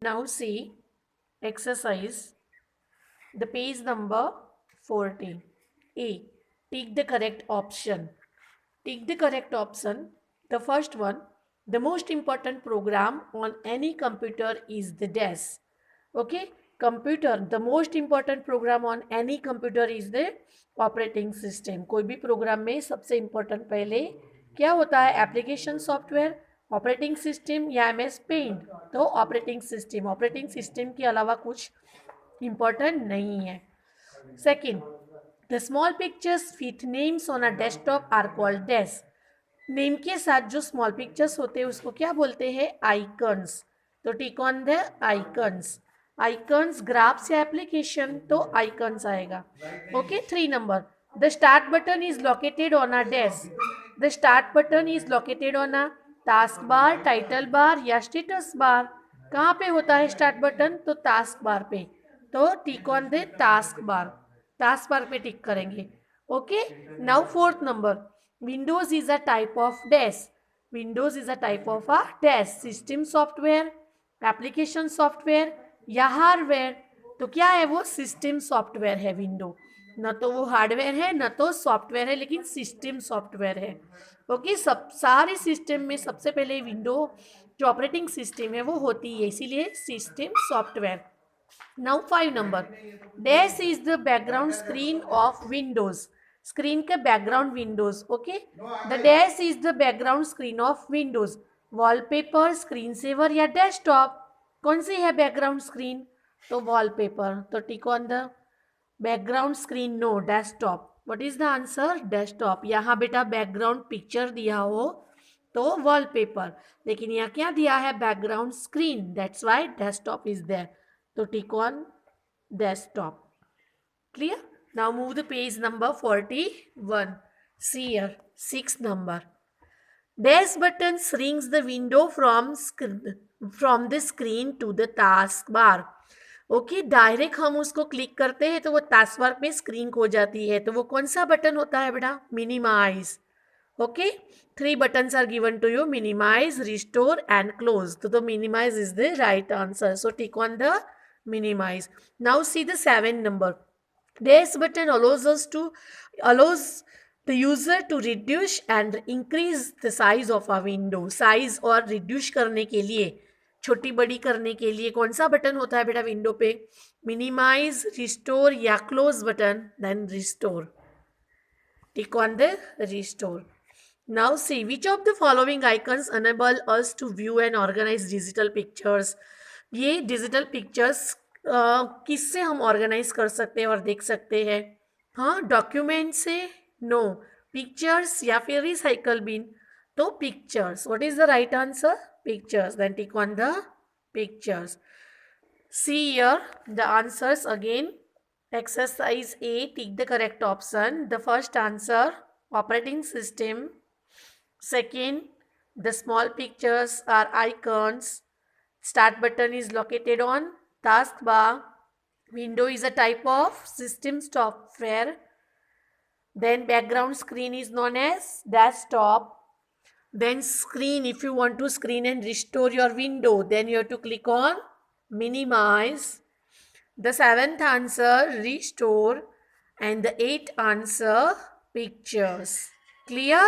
Now see exercise, the page number 40. A. Take the correct option. Take the correct option. The first one, the most important program on any computer is the dash. Okay, computer, the most important program on any computer is the operating system. कोई भी programme में सबसे important पहले क्या होता है? Application software, operating system या MS paint. तो ऑपरेटिंग सिस्टम के अलावा कुछ इम्पोर्टेंट नहीं है. Second, the small pictures with names on a desktop are called dash. Name के साथ जो स्मॉल पिक्चर्स होते हैं उसको क्या बोलते हैं? आइकन्स. तो tick on the icons. Icons graphs या एप्लीकेशन, तो आइकन्स आएगा. Okay. 3 number, the start button is located on a desk. The start button is located on a task bar, title bar या स्टेटस बार. कहाँ पे होता है start button? तो task bar पे. तो tick on the task bar. Task bar पे टिक करेंगे. Okay. Now 4th number, Windows is a type of dash. Windows is a type of a dash. System software, application software या hardware. तो क्या है वो? System software है window. न तो वो हार्डवेयर है न तो सॉफ्टवेयर है, लेकिन सिस्टम सॉफ्टवेयर है. ओके. सब सारे सिस्टम में सबसे पहले विंडो जो ऑपरेटिंग सिस्टम है वो होती है, इसीलिए system software. Now 5 number, dash is the background screen of Windows. Screen के background Windows. Okay. The dash is the background screen of Windows. Wallpaper, screen saver या डेस्कटॉप. कौन सी है बैकग्राउंड स्क्रीन? तो वॉलपेपर. तो tick on the background screen. No, desktop. What is the answer? Desktop. यहाँ बेटा background picture दिया हो तो वॉलपेपर, लेकिन यहाँ क्या दिया है? Background screen. That's why desktop is there. तो tick on desktop. Clear? Now move the page number 41. See here, 6th number. Dash button shrinks the window from the screen to the taskbar. Okay. Direct हम उसको click करते हैं तो वो task bar पे screen हो जाती है. तो वो कौन सा बटन होता है बेटा? Minimise. Okay. 3 buttons are given to you: minimize, restore and close. So the minimize is the right answer. So tick on the minimize. Now see the 7th number. Dash button allows the user to reduce and increase the size of a window. Size और reduce करने के लिए, छोटी बड़ी करने के लिए कौन सा बटन होता है बेटा विंडो पे? मिनिमाइज, रिस्टोर या close button. Then restore. Tick on the restore. Now see, which of the following icons enable us to view and organize digital pictures? ये डिजिटल पिक्चर्स किससे हम ऑर्गेनाइज कर सकते हैं और देख सकते हैं? हाँ, डॉक्यूमेंट से? नो. पिक्चर्स या फिर रिसाइकल बिन? तो pictures. What is the right answer? Pictures. Then tick on the pictures. See here the answers again. Exercise A, tick the correct option. The first answer, operating system. Second, the small pictures are icons. Start button is located on taskbar. Window is a type of system software. Then background screen is known as desktop. Then screen, if you want to screen and restore your window, then you have to click on minimize. The 7th answer, restore. And the 8th answer, pictures. Clear?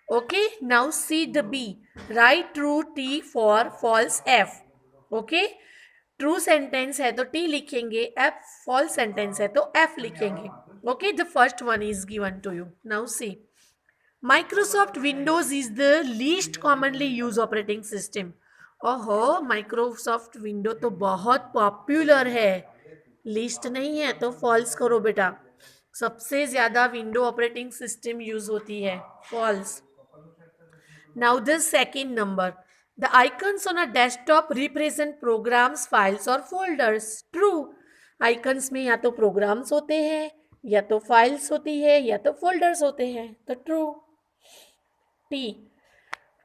Okay. Now see the B. Write true T for false F. Okay. True sentence है तो T लिखेंगे, F false sentence है तो F लिखेंगे. Okay. The first one is given to you. Now see. Microsoft Windows is the least commonly used operating system. ओहो, Microsoft window तो बहुत popular है. लिस्ट नहीं है तो फॉल्स करो बेटा. सबसे ज्यादा विंडो ऑपरेटिंग सिस्टम यूज होती है. False. Now the second number. The icons on a desktop represent programs, files और फोल्डर्स. ट्रू. आइकन्स में या तो प्रोग्राम्स होते हैं या तो फाइल्स होती है या तो फोल्डर्स होते हैं. तो true. T.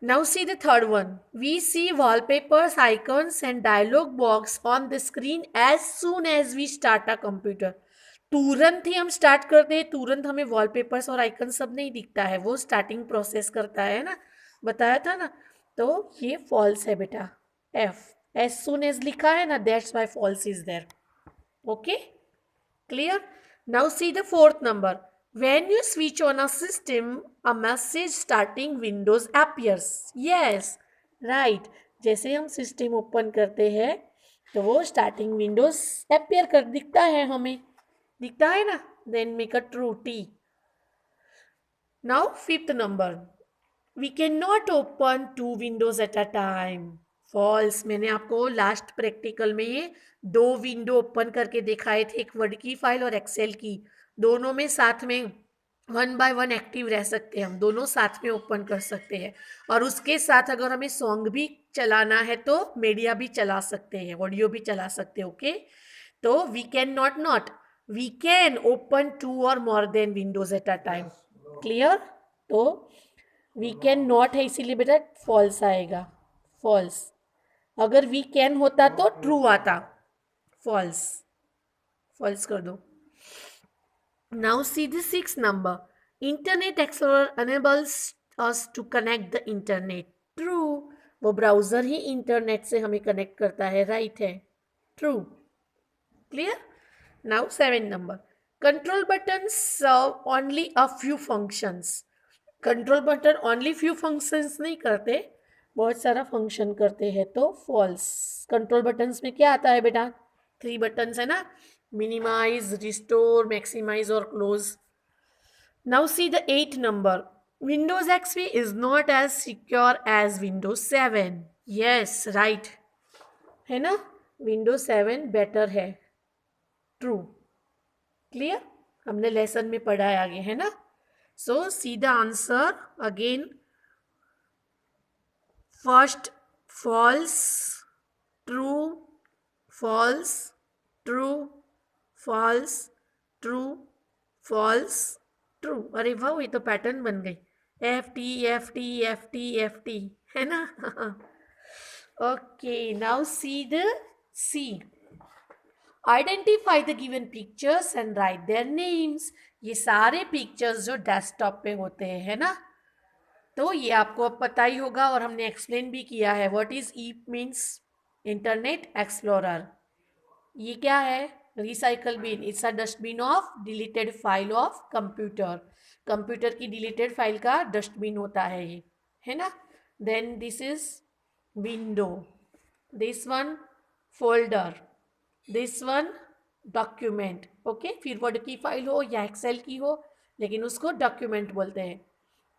Now see the third one. We see wallpapers, icons and dialog box on the screen as soon as we start a computer. तुरंत ही हम स्टार्ट करते हैं, तुरंत हमें वॉलपेपर्स और आइकन सब नहीं दिखता है. वो स्टार्टिंग प्रोसेस करता है ना, बताया था ना. तो ये फॉल्स है बेटा. एफ. एज सुन एज लिखा है ना, that's why false is there. Okay, clear? Now see the fourth number. When you switch on a system, a message starting Windows appears. Yes, right. जैसे हम सिस्टम ओपन करते हैं तो वो starting Windows appear कर दिखता है, हमें दिखता है ना. Then make a true T. Now fifth number. We can not open two windows at a time. False. मैंने आपको लास्ट प्रैक्टिकल में ये 2 विंडो ओपन करके दिखाए थे, एक वर्ड की फाइल और एक्सेल की. दोनों में साथ में 1 बाय 1 एक्टिव रह सकते हैं, हम दोनों साथ में ओपन कर सकते हैं. और उसके साथ अगर हमें सॉन्ग भी चलाना है तो मीडिया भी चला सकते हैं, ऑडियो भी चला सकते हैं. ओके, तो we can not, we can open 2 और more than windows at a time. Clear? तो वी कैन नॉट है, इसीलिए बेटा फॉल्स आएगा. फॉल्स. अगर वी कैन होता तो ट्रू आता. फॉल्स. फॉल्स कर दो. Now see the 6th number. Internet explorer enables us to connect the internet. True. वो ब्राउजर ही इंटरनेट से हमें कनेक्ट करता है, राइट है. True. Clear? Now 7th number. Control button serve only a few functions. Control button only few functions नहीं करते, बहुत सारा फंक्शन करते हैं, तो फॉल्स. कंट्रोल बटन्स में क्या आता है बेटा? 3 बटन्स है ना, मिनिमाइज, रिस्टोर, मैक्सिमाइज और close. Now see the 8th number. Windows XP is not as secure as Windows 7. Yes, right है ना. विंडोज 7 बेटर है. ट्रू. क्लियर? हमने लेसन में पढ़ा है आगे, है ना. So see the answer again. First, false, true, false, true, false, true, false, true. अरे वाह, ये तो पैटर्न बन गई. FT FT FT FT, है ना. Okay, now see the C. Identify the given pictures and right their names. ये सारे पिक्चर्स जो डेस्कटॉप पे होते हैं, है ना, तो ये आपको अब पता ही होगा और हमने एक्सप्लेन भी किया है. What is e means? Internet explorer. ये क्या है? Recycle bin. It's a dustbin of deleted file of computer. Computer की डिलीटेड फाइल का डस्टबिन होता है ये, है ना. Then this is window. This one folder. This one document. Okay, फिर वर्ड की फाइल हो या एक्सेल की हो, लेकिन उसको डॉक्यूमेंट बोलते हैं.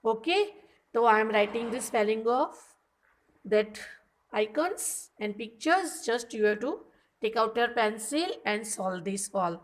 ओके, तो I am writing the spelling of that icons and pictures. Just you have to take out your pencil and solve this all.